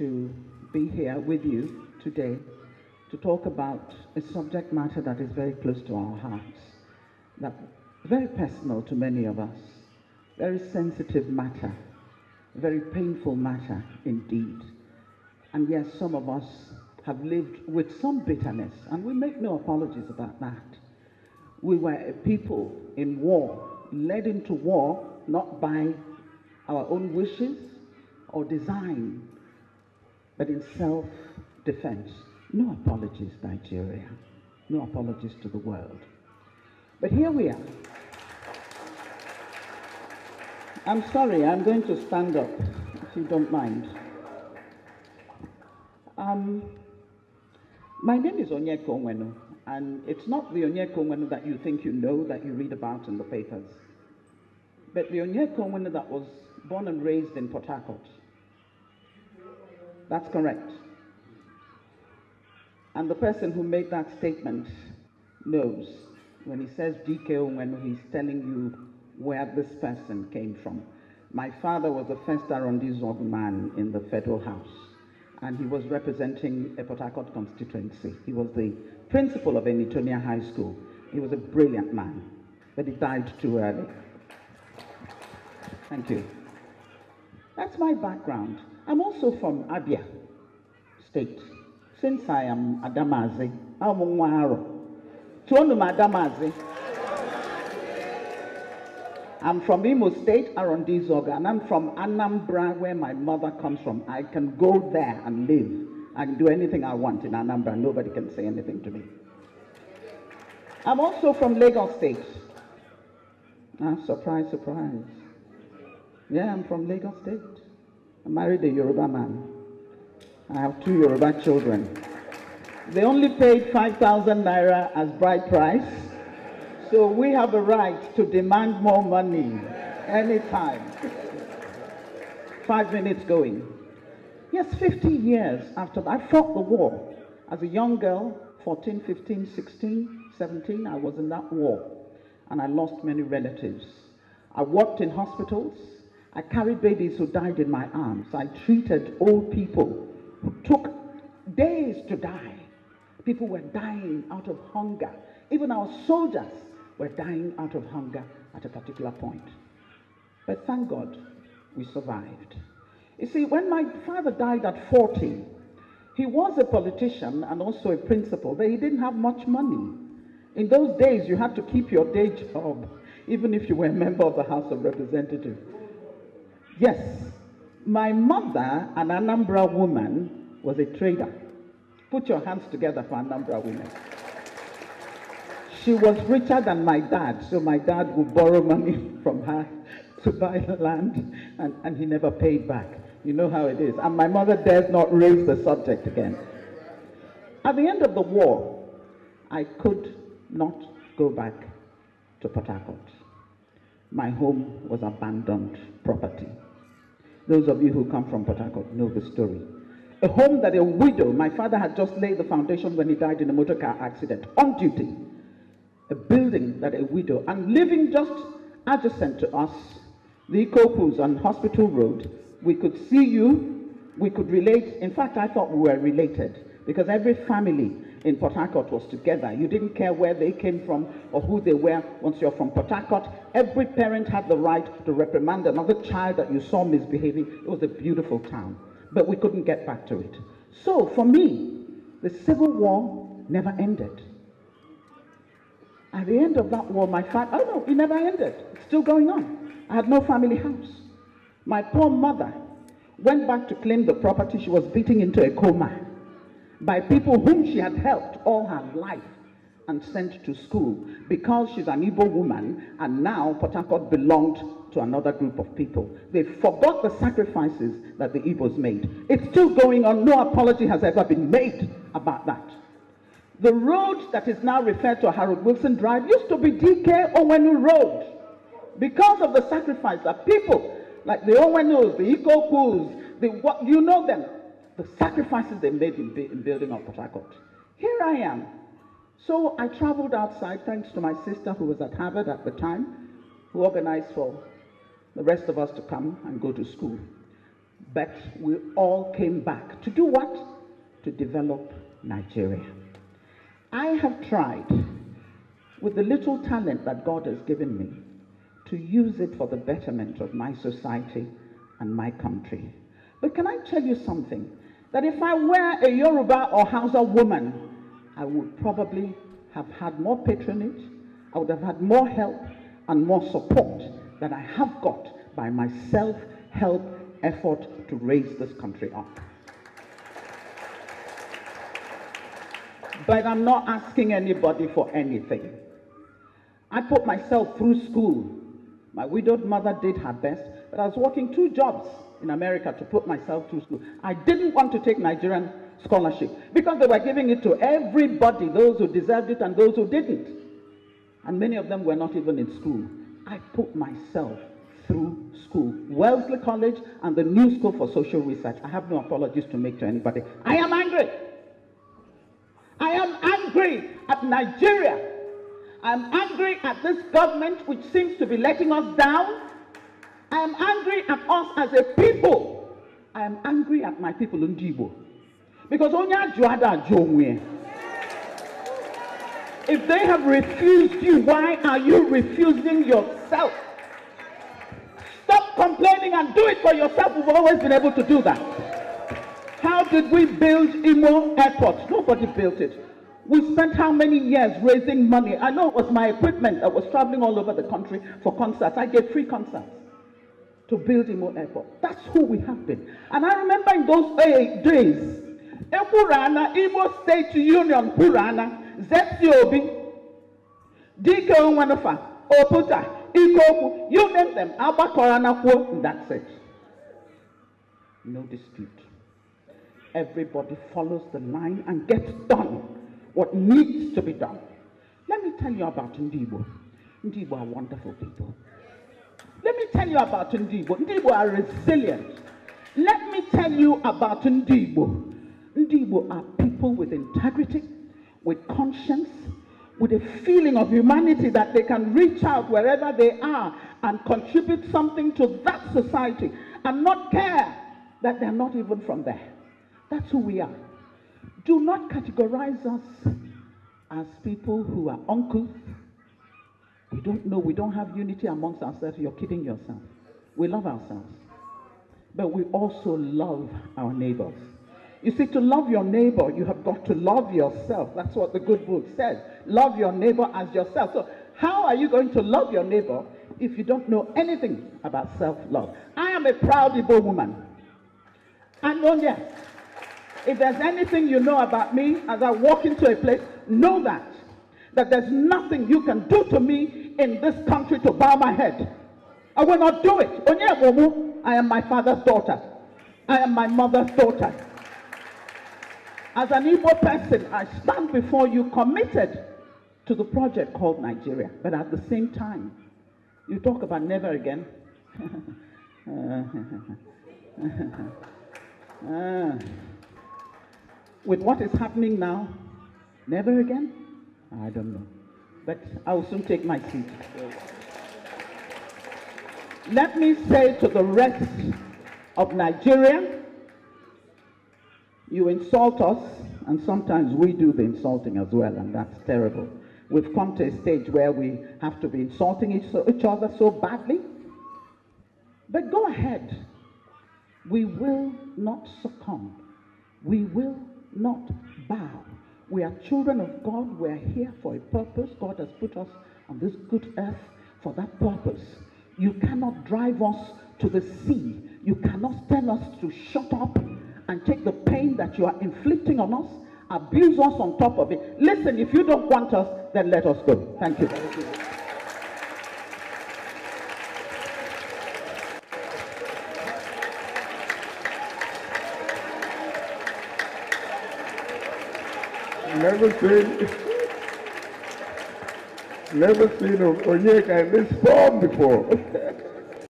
to be here with you today to talk about a subject matter that is very close to our hearts, that very personal to many of us, very sensitive matter, very painful matter indeed. And yes, some of us have lived with some bitterness, and we make no apologies about that. We were a people in war, led into war not by our own wishes or design, but in self-defense. No apologies, Nigeria. No apologies to the world. But here we are. I'm sorry, I'm going to stand up, if you don't mind. My name is Onyeka Onwenu, and it's not the Onyeka Onwenu that you think you know, that you read about in the papers, but the Onyeka Onwenu that was born and raised in Port Harcourt. That's correct. And the person who made that statement knows. When he says DK Onwenu, he's telling you where this person came from. My father was the first Arrondissement man in the Federal House, and he was representing a Port Harcourt constituency. He was the principal of Enitonia High School. He was a brilliant man, but he died too early. Thank you. That's my background. I'm also from Abia State. Since I am Adamazi, I'm Onwenu. Adamazi. I'm from Imo State, Arrondissement, and I'm from Anambra, where my mother comes from. I can go there and live. I can do anything I want in Anambra. Nobody can say anything to me. I'm also from Lagos State. Surprise, surprise. Yeah, I'm from Lagos State. I married a Yoruba man. I have 2 Yoruba children. They only paid 5,000 naira as bride price. So we have a right to demand more money anytime. 5 minutes going. Yes, 50 years after I fought the war. As a young girl, 14, 15, 16, 17, I was in that war. And I lost many relatives. I worked in hospitals. I carried babies who died in my arms. I treated old people who took days to die. People were dying out of hunger. Even our soldiers were dying out of hunger at a particular point. But thank God, we survived. You see, when my father died at 40, he was a politician and also a principal, but he didn't have much money. In those days, you had to keep your day job, even if you were a member of the House of Representatives. Yes, my mother, an Anambra woman, was a trader. Put your hands together for Anambra women. She was richer than my dad, so my dad would borrow money from her to buy the land, and he never paid back. You know how it is. And my mother dares not raise the subject again. At the end of the war, I could not go back to Port Harcourt. My home was abandoned property. Those of you who come from Port Harcourt know the story. A home that a widow, my father had just laid the foundation when he died in a motor car accident, on duty. A building that a widow, and living just adjacent to us, the Ikopus on Hospital Road, we could see you, we could relate. In fact, I thought we were related because every family in Port Harcourt was together. You didn't care where they came from or who they were. Once you're from Port Harcourt, every parent had the right to reprimand another child that you saw misbehaving. It was a beautiful town, but we couldn't get back to it. So for me, the Civil War never ended. At the end of that war, my father, oh no, it never ended. It's still going on. I had no family house. My poor mother went back to claim the property she was beating into a coma by people whom she had helped all her life and sent to school because she's an Igbo woman, and now Port Harcourt belonged to another group of people. They forgot the sacrifices that the Igbos made. It's still going on. No apology has ever been made about that. The road that is now referred to Harold Wilson Drive used to be DK Onwenu Road because of the sacrifice that people like the Onwenus, the Ikopus, you know them, the sacrifices they made in building up Port Harcourt. Here I am. So I traveled outside thanks to my sister who was at Harvard at the time, who organized for the rest of us to come and go to school. But we all came back to do what? To develop Nigeria. I have tried, with the little talent that God has given me, to use it for the betterment of my society and my country. But can I tell you something? That if I were a Yoruba or Hausa woman, I would probably have had more patronage, I would have had more help and more support than I have got by my self-help effort to raise this country up. But I'm not asking anybody for anything. I put myself through school. My widowed mother did her best, but I was working 2 jobs in America to put myself through school. I didn't want to take Nigerian scholarship because they were giving it to everybody, those who deserved it and those who didn't. And many of them were not even in school. I put myself through school. Wellesley College and the New School for Social Research. I have no apologies to make to anybody. I am angry. I am angry at Nigeria. I am angry at this government which seems to be letting us down. I am angry at us as a people. I am angry at my people in Igbo. Because if they have refused you, why are you refusing yourself? Stop complaining and do it for yourself. We've always been able to do that. How did we build Imo Airport? Nobody built it. We spent how many years raising money? I know it was my equipment that was traveling all over the country for concerts. I gave free concerts to build Imo Airport. That's who we have been. And I remember in those days, Purana, Igbo State Union, Purana, Zetiobi, Dike Onwenu, Oputa, Ikoku, you name them, Abba Korana, and that's it. No dispute. Everybody follows the line and gets done what needs to be done. Let me tell you about Igbo. Igbo are wonderful people. Let me tell you about Igbo. Igbo are resilient. Let me tell you about Igbo. Igbo are people with integrity, with conscience, with a feeling of humanity that they can reach out wherever they are and contribute something to that society and not care that they're not even from there. That's who we are. Do not categorize us as people who are uncouth. We don't know, we don't have unity amongst ourselves. You're kidding yourself. We love ourselves. But we also love our neighbors. You see, to love your neighbor, you have got to love yourself. That's what the good book says. Love your neighbor as yourself. So how are you going to love your neighbor if you don't know anything about self-love? I am a proud Igbo woman. And oh yes, if there's anything you know about me as I walk into a place, know that there's nothing you can do to me in this country to bow my head. I will not do it. I am my father's daughter. I am my mother's daughter. As an Igbo person, I stand before you committed to the project called Nigeria. But at the same time, you talk about never again. With what is happening now, never again? I don't know. But I will soon take my seat. Let me say to the rest of Nigeria, you insult us, and sometimes we do the insulting as well, and that's terrible. We've come to a stage where we have to be insulting each other so badly. But go ahead. We will not succumb. We will not bow. We are children of God. We are here for a purpose. God has put us on this good earth for that purpose. You cannot drive us to the sea. You cannot tell us to shut up and take the pain that you are inflicting on us, abuse us on top of it. Listen, if you don't want us, then let us go. Thank you. Thank you. Never seen Onyeka in this form before.